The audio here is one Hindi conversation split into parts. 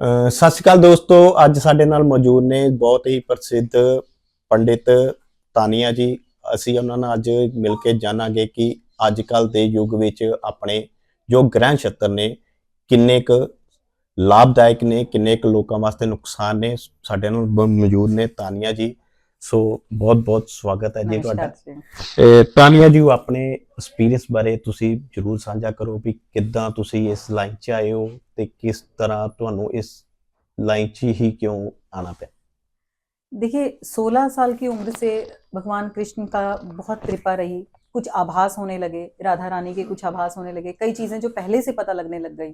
ਸਤਿ ਸ਼੍ਰੀ ਅਕਾਲ ਦੋਸਤੋ, ਅੱਜ ਸਾਡੇ ਨਾਲ ਮੌਜੂਦ ਨੇ ਬਹੁਤ ਹੀ ਪ੍ਰਸਿੱਧ ਪੰਡਿਤ ਤਾਨੀਆ ਜੀ। ਅਸੀਂ ਉਹਨਾਂ ਨਾਲ ਅੱਜ ਮਿਲ ਕੇ ਜਾਣਾਂਗੇ ਕਿ ਅੱਜ ਕੱਲ੍ਹ ਦੇ ਯੁੱਗ ਵਿੱਚ ਆਪਣੇ ਜੋ ਗ੍ਰਹਿ ਨਛੱਤਰ ਨੇ ਕਿੰਨੇ ਕੁ ਲਾਭਦਾਇਕ ਨੇ, ਕਿੰਨੇ ਕੁ ਲੋਕਾਂ ਵਾਸਤੇ ਨੁਕਸਾਨ ਨੇ। ਸਾਡੇ ਨਾਲ ਮੌਜੂਦ ਨੇ ਤਾਨੀਆ ਜੀ। ਸੋ ਬਹੁਤ ਬਹੁਤ ਸਵਾਗਤ ਹੈ ਜੀ ਤੁਹਾਡਾ। नमस्कार जी। ਤਾਨੀਆ ਜੀ, ਆਪਣੇ ਐਕਸਪੀਰੀਅੰਸ ਬਾਰੇ ਤੁਸੀਂ ਜ਼ਰੂਰ ਸਾਂਝਾ ਕਰੋ ਵੀ ਕਿੱਦਾਂ ਤੁਸੀਂ ਇਸ ਲਾਈਨ 'ਚ ਆਏ ਹੋ ਤੇ ਕਿਸ ਤਰ੍ਹਾਂ ਤੁਹਾਨੂੰ ਇਸ लाइन ची ही क्यों आना पे। देखिए 16 साल की उम्र से भगवान कृष्ण का बहुत कृपा रही। कुछ आभास होने लगे, राधा रानी के कुछ आभास होने लगे, कई चीजें जो पहले से पता लगने लग गई।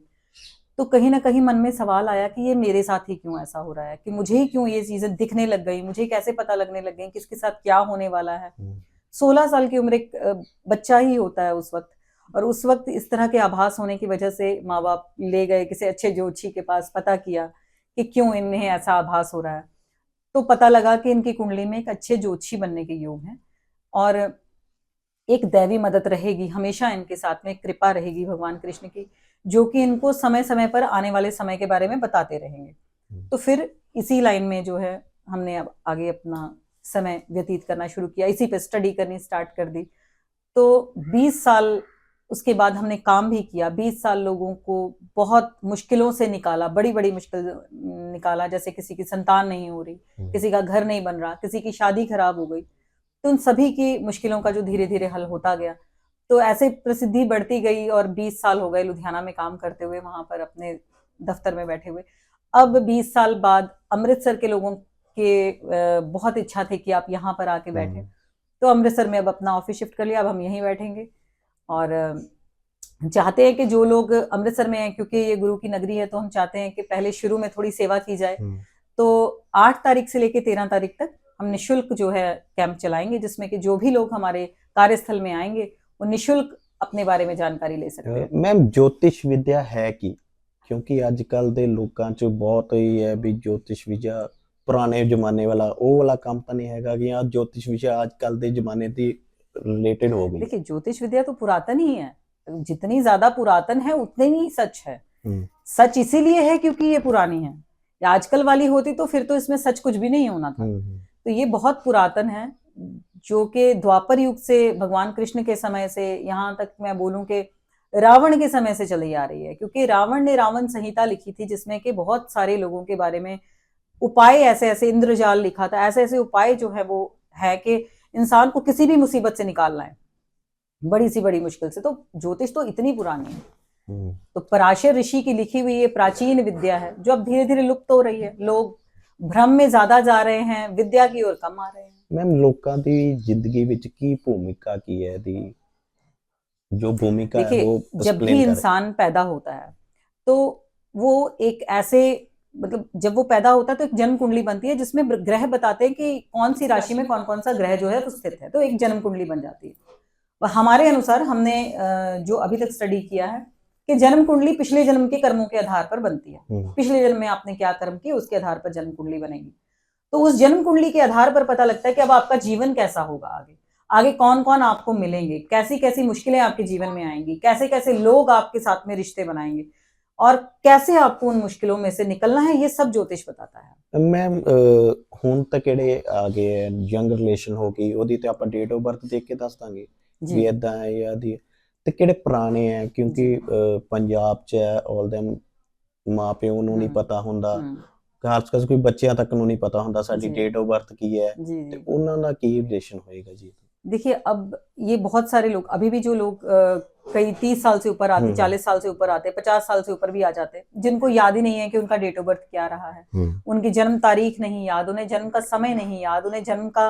तो कहीं ना कहीं मन में सवाल आया कि ये मेरे साथ ही क्यों ऐसा हो रहा है, कि मुझे ही क्यों ये चीजें दिखने लग गई, मुझे कैसे पता लगने लग गई किसके साथ क्या होने वाला है। 16 साल की उम्र एक बच्चा ही होता है उस वक्त, और उस वक्त इस तरह के आभास होने की वजह से माँ बाप ले गए किसी अच्छे ज्योतिषी के पास, पता किया कि क्यों इन्हें ऐसा आभास हो रहा है। तो पता लगा कि इनकी कुंडली में एक अच्छे ज्योतिषी बनने के योग हैं, और एक दैवी मदद रहेगी हमेशा इनके साथ में, कृपा रहेगी भगवान कृष्ण की, जो कि इनको समय समय पर आने वाले समय के बारे में बताते रहेंगे। तो फिर इसी लाइन में जो है हमने अब आगे अपना समय व्यतीत करना शुरू किया, इसी पे स्टडी करनी स्टार्ट कर दी। तो 20 साल उसके बाद हमने काम भी किया। 20 साल लोगों को बहुत मुश्किलों से निकाला, बड़ी बड़ी मुश्किल निकाला, जैसे किसी की संतान नहीं हो रही, किसी का घर नहीं बन रहा, किसी की शादी खराब हो गई। तो उन सभी की मुश्किलों का जो धीरे धीरे हल होता गया, तो ऐसे प्रसिद्धि बढ़ती गई, और 20 साल हो गए लुधियाना में काम करते हुए, वहां पर अपने दफ्तर में बैठे हुए। अब 20 साल बाद अमृतसर के लोगों के बहुत इच्छा थी कि आप यहाँ पर आके बैठे, तो अमृतसर में अब अपना ऑफिस शिफ्ट कर लिया। अब हम यहीं बैठेंगे, और चाहते हैं कि जो लोग अमृतसर में हैं, क्योंकि ये गुरु की नगरी है, तो हम चाहते हैं कि पहले शुरू में थोड़ी सेवा की जाए। तो 8 तारीख से लेकर 13 तारीख तक हम निशुल्क जो है कैंप चलाएंगे, जिसमें कि जो भी लोग हमारे कार्यस्थल में आएंगे वो निशुल्क अपने बारे में जानकारी ले सकते हैं। मैम, ज्योतिष विद्या है कि क्योंकि अजकल दे लोकां च बहुत ही है भी ज्योतिष विद्या पुराने जमाने वाला वो वाला काम तो नहीं हैगा कि यार ज्योतिष विद्या आजकल दे जमाने दी रिलेटेड हो गई। देखिए ज्योतिष विद्या तो पुरातन ही है, जितनी ज्यादा पुरातन है उतनी ही सच है। सच इसीलिए है क्योंकि ये पुरानी है, या आजकल वाली होती तो फिर तो इसमें सच कुछ भी नहीं होना था। तो ये बहुत पुरातन है, जो कि द्वापर युग से भगवान कृष्ण के समय से, यहाँ तक मैं बोलूं कि रावण के समय से चली आ रही है। क्योंकि रावण ने रावण संहिता लिखी थी, जिसमें कि बहुत सारे लोगों के बारे में उपाय, ऐसे ऐसे इंद्रजाल लिखा था, ऐसे ऐसे उपाय जो है वो है कि इंसान को किसी भी मुसीबत से निकालना है, बड़ी सी बड़ी मुश्किल से। तो ज्योतिष तो इतनी पुरानी है। तो पराशर ऋषि की लिखी हुई ये प्राचीन विद्या है, जो अब धीरे धीरे लुप्त हो रही है। लोग भ्रम में ज्यादा जा रहे हैं, विद्या की ओर कम आ रहे हैं। मैम, लोकां दी जिंदगी विच की भूमिका की है दी, जो भूमिका है वो देखिए जब भी इंसान पैदा होता है तो वो एक ऐसे, मतलब जब वो पैदा होता है तो एक जन्म कुंडली बनती है, जिसमें ग्रह बताते हैं कि कौन सी राशि में कौन कौन सा ग्रह जो है वो स्थित है, तो एक जन्म कुंडली बन जाती है। और हमारे अनुसार हमने जो अभी तक स्टडी किया है कि जन्म कुंडली पिछले जन्म के कर्मों के आधार पर बनती है। पिछले जन्म में आपने क्या कर्म किए उसके आधार पर जन्म कुंडली बनेगी। तो उस जन्म कुंडली के आधार पर पता लगता है कि अब आपका जीवन कैसा होगा, आगे आगे कौन कौन आपको मिलेंगे, कैसी कैसी मुश्किलें आपके जीवन में आएंगी, कैसे कैसे लोग आपके साथ में रिश्ते बनाएंगे, और कैसे आपको उन मुश्किलों में से निकलना है, ये सब ज्योतिष बताता है। मैम ਹੁਣ ਤਾਂ ਕਿਹੜੇ ਆ ਗਏ ਯੰਗ ਰਿਲੇਸ਼ਨ ਹੋ ਗਈ, ਉਹਦੀ ਤੇ ਆਪਾਂ ਡੇਟ ਆਫ ਬਰਥ ਦੇਖ ਕੇ ਦੱਸ ਦਾਂਗੇ ਵੀ ਇਦਾਂ ਹੈ ਜਾਂ ਦੀ, ਤੇ ਕਿਹੜੇ ਪੁਰਾਣੇ ਹੈ ਕਿਉਂਕਿ ਪੰਜਾਬ 'ਚ ਹੈ ਆਲ ਦੈਮ ਮਾਂ ਪਿਓ ਨੂੰ ਨਹੀਂ ਪਤਾ ਹੁੰਦਾ, ਖਾਸ ਕਰਕੇ ਕੋਈ ਬੱਚਿਆਂ ਤੱਕ ਨੂੰ ਨਹੀਂ ਪਤਾ ਹੁੰਦਾ ਸਾਡੀ ਡੇਟ ਆਫ ਬਰਥ ਕੀ ਹੈ, ਤੇ ਉਹਨਾਂ ਦਾ ਕੀ ਰਿਲੇਸ਼ਨ ਹੋਏਗਾ ਜੀ। देखिए अब ये बहुत सारे लोग, अभी भी जो लोग कई 30 साल से ऊपर आते, 40 साल से ऊपर आते, 50 साल से ऊपर भी आ जाते, जिनको याद ही नहीं है कि उनका डेट ऑफ बर्थ क्या रहा है, उनकी जन्म तारीख नहीं याद, उन्हें जन्म का समय नहीं याद, उन्हें जन्म का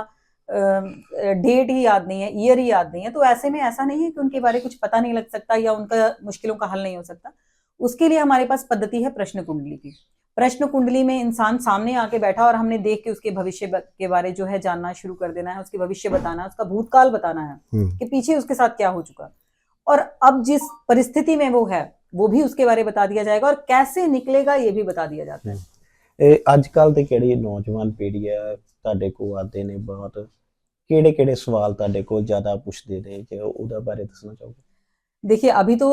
डेट ही याद नहीं है, ईयर ही याद नहीं है। तो ऐसे में ऐसा नहीं है कि उनके बारे में कुछ पता नहीं लग सकता या उनका मुश्किलों का हल नहीं हो सकता। उसके लिए हमारे पास पद्धति है प्रश्न कुंडली की। प्रश्न कुंडली में इंसान सामने आके बैठा और हमने देख के उसके भविष्य के बारे जो है जानना शुरू कर देना है, उसके भविष्य बताना है, उसका भूतकाल बताना है कि पीछे उसके साथ क्या हो चुका, और अब जिस परिस्थिति में वो है वो भी उसके बारे में बता दिया जाएगा, और कैसे निकलेगा ये भी बता दिया जाता है। अजकल ਦੀ ਕਿਹੜੀ ਨੌਜਵਾਨ ਪੀੜ੍ਹੀ ਹੈ ਤੁਹਾਡੇ ਕੋਲ ਆਦੇ ਨੇ, ਬਹੁਤ ਕਿਹੜੇ ਕਿਹੜੇ ਸਵਾਲ ਤੁਹਾਡੇ ਕੋਲ ਜ਼ਿਆਦਾ ਪੁੱਛਦੇ ਨੇ, ਜੇ ਉਹਦਾ ਬਾਰੇ ਦੱਸਣਾ ਚਾਹੋਗੇ। देखिए अभी तो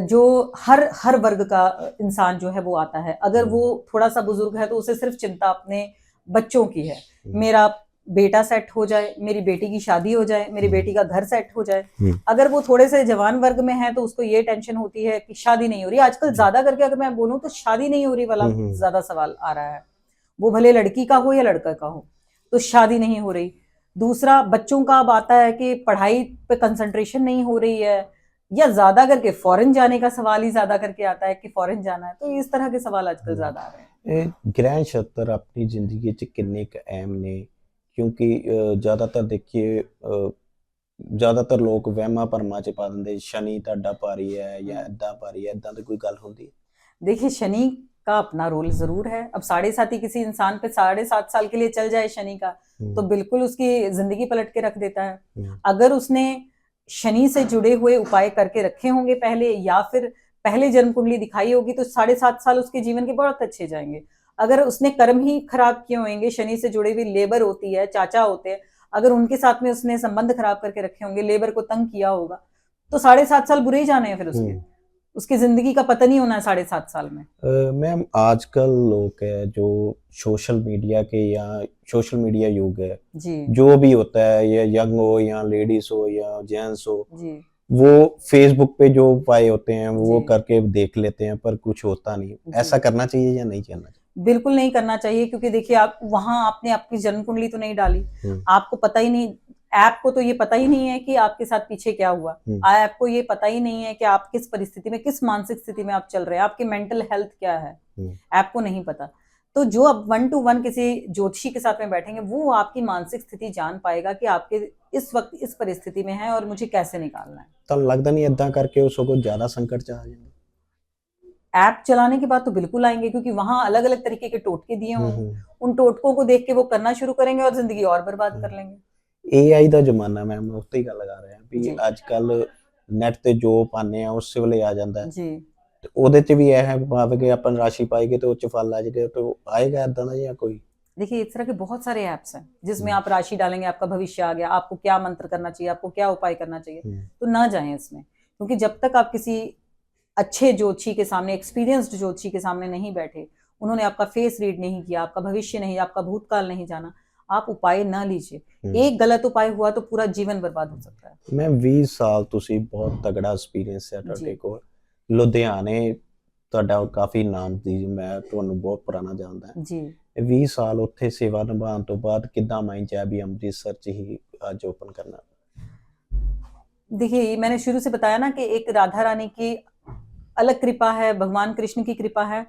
जो हर हर वर्ग का इंसान जो है वो आता है। अगर वो थोड़ा सा बुजुर्ग है तो उसे सिर्फ चिंता अपने बच्चों की है। मेरा बेटा सेट हो जाए, मेरी बेटी की शादी हो जाए, मेरी बेटी का घर सेट हो जाए। अगर वो थोड़े से जवान वर्ग में है तो उसको ये टेंशन होती है कि शादी नहीं हो रही। आजकल ज्यादा करके अगर मैं बोलूं तो शादी नहीं हो रही वाला ज्यादा सवाल आ रहा है। वो भले लड़की का हो या लड़का का हो, तो शादी नहीं हो रही। दूसरा, बच्चों का अब आता है कि पढ़ाई पे कंसंट्रेशन नहीं हो रही है, या ज्यादा करके फॉरेन जाने का सवाल ही ज्यादा करके आता है कि फॉरेन जाना है। तो इस तरह के सवाल आजकल ज्यादा आ रहे हैं। ਗ੍ਰਹਿ ਨਛੱਤਰ ਆਪਣੀ ਜ਼ਿੰਦਗੀ 'ਚ ਕਿੰਨੇ ਕੁ ਅਹਿਮ ਨੇ? ਕਿਉਂਕਿ ਜ਼ਿਆਦਾਤਰ ਦੇਖੀਏ ਜ਼ਿਆਦਾਤਰ ਲੋਕ ਵਹਿਮਾਂ ਭਰਮਾਂ 'ਚ ਪਾ ਦਿੰਦੇ, ਸ਼ਨੀ ਤੁਹਾਡਾ ਭਾਰੀ ਹੈ ਜਾਂ ਏਦਾਂ ਭਾਰੀ ਹੈ, ਏਦਾਂ ਦੀ ਕੋਈ ਗੱਲ ਹੁੰਦੀ ਹੈ? देखिए शनि का अपना रोल जरूर है। अब 7.5 ही किसी इंसान पे 7.5 साल के लिए चल जाए शनि का, तो बिल्कुल उसकी जिंदगी पलट के रख देता है। अगर उसने शनि से जुड़े हुए उपाय करके रखे होंगे पहले, या फिर पहले जन्म कुंडली दिखाई होगी, तो 7.5 साल उसके जीवन के बहुत अच्छे जाएंगे। अगर उसने कर्म ही खराब किए होंगे, शनि से जुड़े हुई लेबर होती है, चाचा होते हैं, अगर उनके साथ में उसने संबंध खराब करके रखे होंगे, लेबर को तंग किया होगा, तो 7.5 साल बुरे ही जाने हैं। फिर उसकी जिंदगी का पतन ही होना है 7.5 साल में। मैम आजकल लोग है जो सोशल मीडिया के या सोशल मीडिया युग है जी, जो भी होता है, या यंग हो या लेडीज हो या जेंट्स हो, जी, वो फेसबुक पे जो उपाय होते हैं वो जी, करके देख लेते हैं पर कुछ होता नहीं। ऐसा करना चाहिए या नहीं करना चाहिए? बिल्कुल नहीं करना चाहिए, क्योंकि देखिए आप वहां आपने आपकी जन्म कुंडली तो नहीं डाली, आपको पता ही नहीं, ऐप को तो ये पता ही नहीं है कि आपके साथ पीछे क्या हुआ, ऐप को ये पता ही नहीं है कि आप किस परिस्थिति में, किस मानसिक स्थिति में आप चल रहे हैं, आपकी मेंटल हेल्थ क्या है, ऐप को नहीं पता। तो जो अब 1 to 1 किसी ज्योतिषी के साथ में बैठेंगे, वो आपकी मानसिक स्थिति जान पाएगा कि आपके इस वक्त इस परिस्थिति में है और मुझे कैसे निकालना है। तो लगता नहीं ਏਦਾਂ ਕਰਕੇ उसको कुछ ज्यादा संकट ਚ आ जाएंगे? ऐप चलाने के बाद तो बिल्कुल आएंगे, क्योंकि वहां अलग अलग तरीके के टोटके दिए होंगे। उन टोटकों को देख के वो करना शुरू करेंगे और जिंदगी और बर्बाद कर लेंगे। AI ਦਾ ਜ਼ਮਾਨਾ ਮੈਮ, ਉਸ ਤੇ ਹੀ ਗੱਲ ਕਰ ਰਹੇ ਹਾਂ ਵੀ ਅੱਜ ਕੱਲ ਨੈਟ ਤੇ ਜੋ ਪਾਣੇ ਆ ਉਸੇ ਵੇਲੇ ਆ ਜਾਂਦਾ ਹੈ जी, ਤੇ ਉਹਦੇ ਚ ਵੀ ਇਹ ਭਾਵੇਂ ਕਿ ਆਪਾਂ ਰਾਸ਼ੀ ਪਾਈਏ ਤੇ ਉਹ ਚ ਫਲ ਆ ਜਾਏਗਾ, तो आएगा ਏਦਾਂ ਦਾ ਜਾਂ कोई? देखिए इस तरह के बहुत सारे ऐप्स हैं जिसमें आप राशि डालेंगे, आपका भविष्य आ गया, आपको क्या मंत्र करना चाहिए, आपको क्या उपाय करना चाहिए। तो ना जाएं इसमें, क्योंकि जब तक आप किसी अच्छे ज्योतिषी के सामने, एक्सपीरियंस्ड ज्योतिषी के सामने नहीं बैठे, उन्होंने आपका फेस रीड नहीं किया, आपका भविष्य नहीं, आपका भूतकाल नहीं जाना, आप उपाय ना लीजिए। एक गलत उपाय हुआ तो पूरा जीवन बर्बाद हो सकता है। ਮੈਂ 20 ਸਾਲ, ਤੁਸੀਂ ਬਹੁਤ ਤਗੜਾ ਐਕਸਪੀਰੀਅੰਸ ਹੈ ਤੁਹਾਡੇ ਕੋਲ। ਲੁਧਿਆਣੇ ਤੁਹਾਡਾ ਕਾਫੀ ਨਾਮ ਸੀ, ਮੈਂ ਤੁਹਾਨੂੰ ਬਹੁਤ ਪੁਰਾਣਾ ਜਾਣਦਾ ਹਾਂ जी। 20 ਸਾਲ ਉੱਥੇ ਸੇਵਾ ਨਿਭਾਉਣ ਤੋਂ ਬਾਅਦ ਕਿੱਦਾਂ ਮਾਈਂਡ ਚ ਆਇਆ ਵੀ ਅੰਮ੍ਰਿਤਸਰ ਚ ਹੀ ਅੱਜ ਓਪਨ ਕਰਨਾ? देखिए मैंने शुरू से बताया ना कि एक राधा रानी की अलग कृपा है, भगवान कृष्ण की कृपा है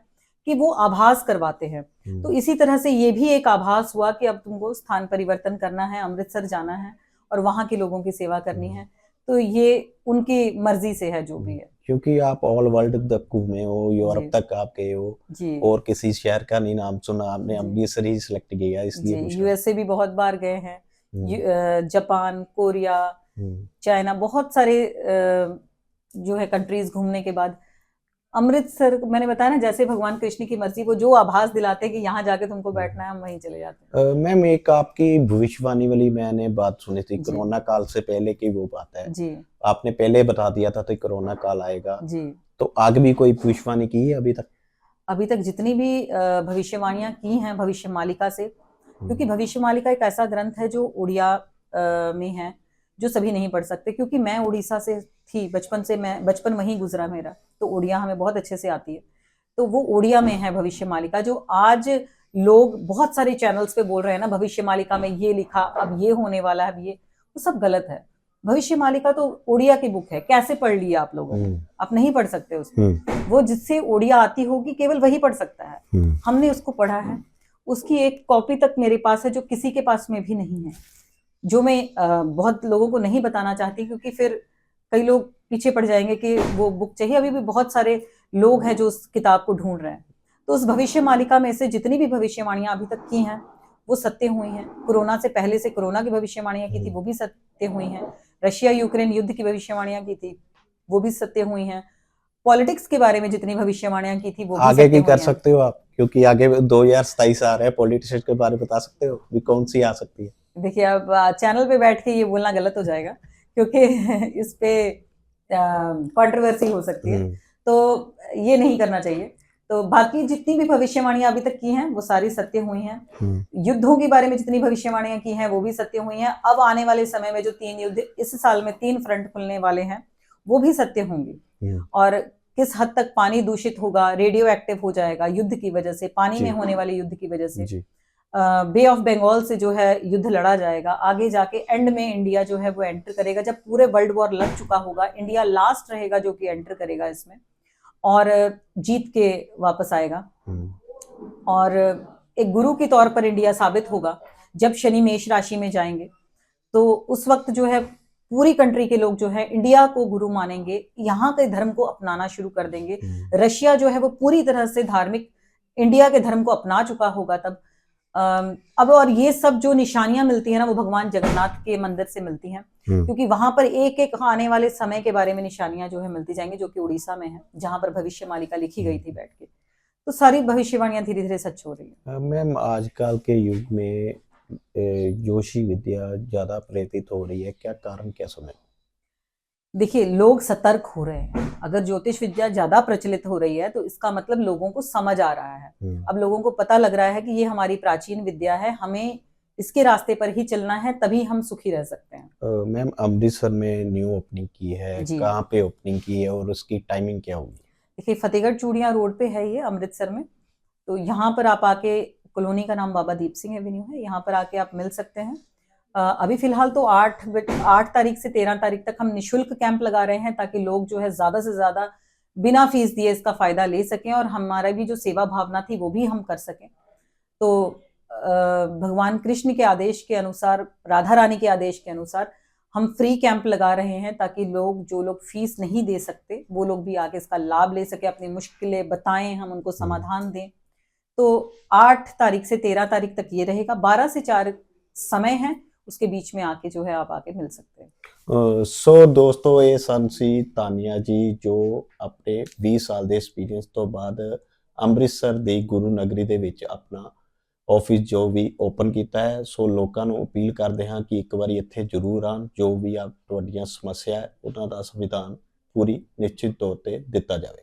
कि वो आभास करवाते हैं। तो इसी तरह से ये भी एक आभास हुआ कि अब तुमको स्थान परिवर्तन करना है, अमृतसर जाना है और वहां के लोगों की सेवा करनी है। तो ये उनकी मर्जी से है जो भी है। क्योंकि आप ऑल वर्ल्ड तक घूमे हो, यूरोप तक आप गए हो जी, और किसी शहर का नहीं नाम सुना आपने, अमृतसर ही सिलेक्ट किया, इसलिए पूछा। यूएसए भी बहुत बार गए हैं, जापान, कोरिया, चाइना, बहुत सारे जो है कंट्रीज घूमने के बाद अमृतसर, मैंने बताया ना, जैसे भगवान कृष्ण की मर्जी, वो जो आभास दिलाते हैं कि यहाँ जाके तुमको बैठना है, हम वहीं चले जाते हैं। मैम एक आपकी भविष्यवाणी वाली मैंने बात सुनी थी कोरोना काल से पहले की, वो बात है जी, आपने पहले बता दिया था तो कोरोना काल आएगा जी। तो आगे भी कोई भविष्यवाणी की है अभी तक? अभी तक जितनी भी भविष्यवाणियां की हैं भविष्य मालिका से, क्योंकि भविष्य मालिका एक ऐसा ग्रंथ है जो उड़िया में है, जो सभी नहीं पढ़ सकते। क्योंकि मैं उड़ीसा से थी बचपन से, मैं बचपन वहीं गुजरा मेरा, तो उड़िया हमें बहुत अच्छे से आती है। तो वो उड़िया में है भविष्य मालिका, जो आज लोग बहुत सारे चैनल्स पे बोल रहे हैं ना, भविष्य मालिका में ये लिखा, अब ये होने वाला है, अब ये, वो सब गलत है। भविष्य मालिका तो उड़िया की बुक है, कैसे पढ़ लिया आप लोगों ने? आप नहीं पढ़ सकते उसको। वो जिससे उड़िया आती होगी केवल वही पढ़ सकता है। हमने उसको पढ़ा है, उसकी एक कॉपी तक मेरे पास है जो किसी के पास में भी नहीं है, जो मैं बहुत लोगों को नहीं बताना चाहती, क्योंकि फिर कई लोग पीछे पड़ जाएंगे कि वो बुक चाहिए। अभी भी बहुत सारे लोग हैं जो उस किताब को ढूंढ रहे हैं। तो उस भविष्य मालिका में से जितनी भी भविष्यवाणियां अभी तक की हैं वो सत्य हुई हैं। कोरोना से पहले से कोरोना की भविष्यवाणियां की थी, वो भी सत्य हुई हैं। रशिया यूक्रेन युद्ध की भविष्यवाणियां की थी, वो भी सत्य हुई हैं। पॉलिटिक्स के बारे में जितनी भविष्यवाणियां की थी वो भी आगे की सत्य कर हुई हैं। सकते हो आप, क्योंकि आगे 2027 आ रहा है, पॉलिटिशियन के बारे में बता सकते हो भी कौन सी आ सकती है? देखिए अब चैनल पे बैठ के ये बोलना गलत हो जाएगा, क्योंकि इस पे कंट्रोवर्सी हो सकती है, हम्म, तो ये नहीं करना चाहिए। तो बाकी जितनी भी भविष्यवाणियां अभी तक की हैं वो सारी सत्य हुई हैं। युद्धों के बारे में जितनी भविष्यवाणियां की हैं वो भी सत्य हुई हैं। अब आने वाले समय में जो 3 युद्ध इस साल में 3 फ्रंट खुलने वाले हैं वो भी सत्य होंगे। और किस हद तक पानी दूषित होगा, रेडियो एक्टिव हो जाएगा युद्ध की वजह से, पानी में होने वाले युद्ध की वजह से, जी, बे ऑफ बंगाल से जो है युद्ध लड़ा जाएगा। आगे जाके एंड में इंडिया जो है वो एंटर करेगा, जब पूरे वर्ल्ड वॉर लग चुका होगा इंडिया लास्ट रहेगा जो कि एंटर करेगा इसमें और जीत के वापस आएगा। और एक गुरु के तौर पर इंडिया साबित होगा जब शनि मेष राशि में जाएंगे, तो उस वक्त जो है पूरी कंट्री के लोग जो है इंडिया को गुरु मानेंगे, यहाँ के धर्म को अपनाना शुरू कर देंगे। रशिया जो है वो पूरी तरह से धार्मिक इंडिया के धर्म को अपना चुका होगा तब। अब और ये सब जो निशानियां मिलती है ना वो भगवान जगन्नाथ के मंदिर से मिलती हैं, क्योंकि वहां पर एक एक आने वाले समय के बारे में निशानियां जो है मिलती जाएंगी, जो कि उड़ीसा में है जहां पर भविष्य मालिका लिखी गई थी बैठ के। तो सारी भविष्यवाणियां धीरे धीरे सच हो रही है। मैम आजकल के युग में जोशी विद्या ज्यादा प्रेरित हो रही है, क्या कारण क्या समझ? देखिए, लोग सतर्क हो रहे हैं। अगर ज्योतिष विद्या ज्यादा प्रचलित हो रही है तो इसका मतलब लोगों को समझ आ रहा है। अब लोगों को पता लग रहा है कि ये हमारी प्राचीन विद्या है, हमें इसके रास्ते पर ही चलना है, तभी हम सुखी रह सकते हैं। मैम अमृतसर में न्यू ओपनिंग की है, जी। कहाँ पे ओपनिंग की है और उसकी टाइमिंग क्या होगी? देखिए, फतेहगढ़ चूड़ियां रोड पे है ये अमृतसर में। तो यहाँ पर आप आके, कॉलोनी का नाम बाबा दीप सिंह एवेन्यू है, यहाँ पर आके आप मिल सकते हैं। अभी फिलहाल तो 8 तारीख से 13 तारीख तक हम निशुल्क कैंप लगा रहे हैं, ताकि लोग जो है ज्यादा से ज्यादा बिना फीस दिए इसका फायदा ले सकें और हमारा भी जो सेवा भावना थी वो भी हम कर सकें। तो भगवान कृष्ण के आदेश के अनुसार, राधा रानी के आदेश के अनुसार हम फ्री कैंप लगा रहे हैं, ताकि लोग, जो लोग फीस नहीं दे सकते वो लोग भी आके इसका लाभ ले सके, अपनी मुश्किलें बताएं, हम उनको समाधान दें। तो 8 तारीख से 13 तारीख तक ये रहेगा, 12 से 4 समय है, उसके बीच में आके जो है आप आके मिल सकते हैं। ਸੋ ਦੋਸਤੋ, ਇਹ ਸਨ ਸੀ ਤਾਨੀਆ ਜੀ, ਜੋ ਆਪਣੇ 20 ਸਾਲ ਦੇ ਐਕਸਪੀਰੀਅੰਸ ਤੋਂ ਬਾਅਦ ਅੰਮ੍ਰਿਤਸਰ ਦੀ ਗੁਰੂ ਨਗਰੀ ਦੇ ਵਿੱਚ ਆਪਣਾ ਆਫਿਸ ਜੋ ਵੀ ਓਪਨ ਕੀਤਾ ਹੈ। ਸੋ ਲੋਕਾਂ ਨੂੰ ਅਪੀਲ ਕਰਦੇ ਹਾਂ ਕਿ ਇੱਕ ਵਾਰੀ ਇੱਥੇ ਜ਼ਰੂਰ ਆਉਣ, ਜੋ ਵੀ ਤੁਹਾਡੀਆਂ ਸਮੱਸਿਆ ਹੈ ਉਹਨਾਂ ਦਾ ਸਮਾਧਾਨ ਪੂਰੀ ਨਿਸ਼ਚਿਤ ਤੌਰ ਤੇ ਦਿੱਤਾ ਜਾਵੇ।